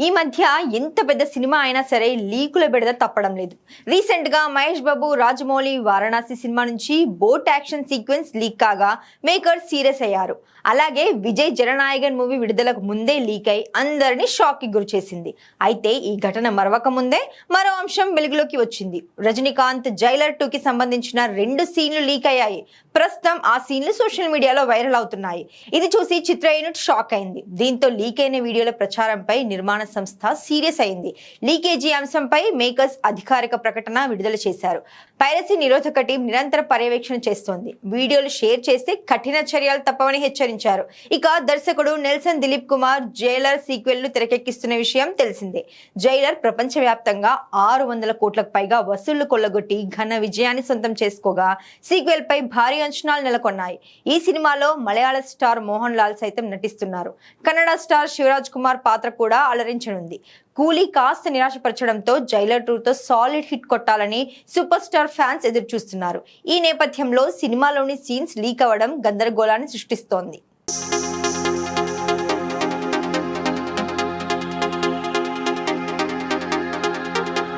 ఈ మధ్య ఎంత పెద్ద సినిమా అయినా సరే లీకుల బెడద తప్పడం లేదు. రీసెంట్ గా మహేష్ బాబు రాజమౌళి వారణాసి సినిమా నుంచి బోట్ యాక్షన్ సీక్వెన్స్ లీక్ కాగా మేకర్స్ సీరియస్ అయ్యారు. అలాగే విజయ్ జననాయకన్ మూవీ విడుదలకు ముందే లీక్ అయి అందరినీ షాక్ కి గురి చేసింది. అయితే ఈ ఘటన మరవక ముందే మరో అంశం వెలుగులోకి వచ్చింది. రజనీకాంత్ జైలర్ 2 కి సంబంధించిన 2 సీన్లు లీక్ అయ్యాయి. ప్రస్తుతం ఆ సీన్లు సోషల్ మీడియాలో వైరల్ అవుతున్నాయి. ఇది చూసి చిత్ర యూనిట్ షాక్ అయింది. దీంతో లీక్ అయిన వీడియోల ప్రచారంపై నిర్మాణ సంస్థ సీరియస్ అయింది. లీకేజీ అంశంపై మేకర్స్ అధికారిక ప్రకటన విడుదల చేశారు. పైరసీ నిరోధక టీం నిరంతర పర్యవేక్షణ చేస్తోంది. వీడియోలు షేర్ చేస్తే కఠిన చర్యలు తప్పవని హెచ్చరించారు. ఇక దర్శకుడు Nelson Dilip Kumar Jailer sequel ను తెరకెక్కిస్తున్న విషయం తెలిసిందే. జైలర్ ప్రపంచవ్యాప్తంగా 600 కోట్లకు పైగా వసూళ్లు కొల్లగొట్టి ఘన విజయాన్ని సొంతం చేసుకోగా సీక్వెల్ పై భారీ అంచనాలు నెలకొన్నాయి. ఈ సినిమాలో మలయాళ స్టార్ మోహన్ లాల్ సైతం నటిస్తున్నారు. కన్నడ స్టార్ శివరాజ్ కుమార్ పాత్ర కూడా అలరించనుంది. కూలీ కాస్త నిరాశపరచడంతో జైలర్ 2తో సాలిడ్ హిట్ కొట్టాలని సూపర్ స్టార్ ఫ్యాన్స్ ఎదురు చూస్తున్నారు. ఈ నేపథ్యంలో సినిమాలోని సీన్స్ లీక్ అవ్వడం గందరగోళాన్ని సృష్టిస్తోంది.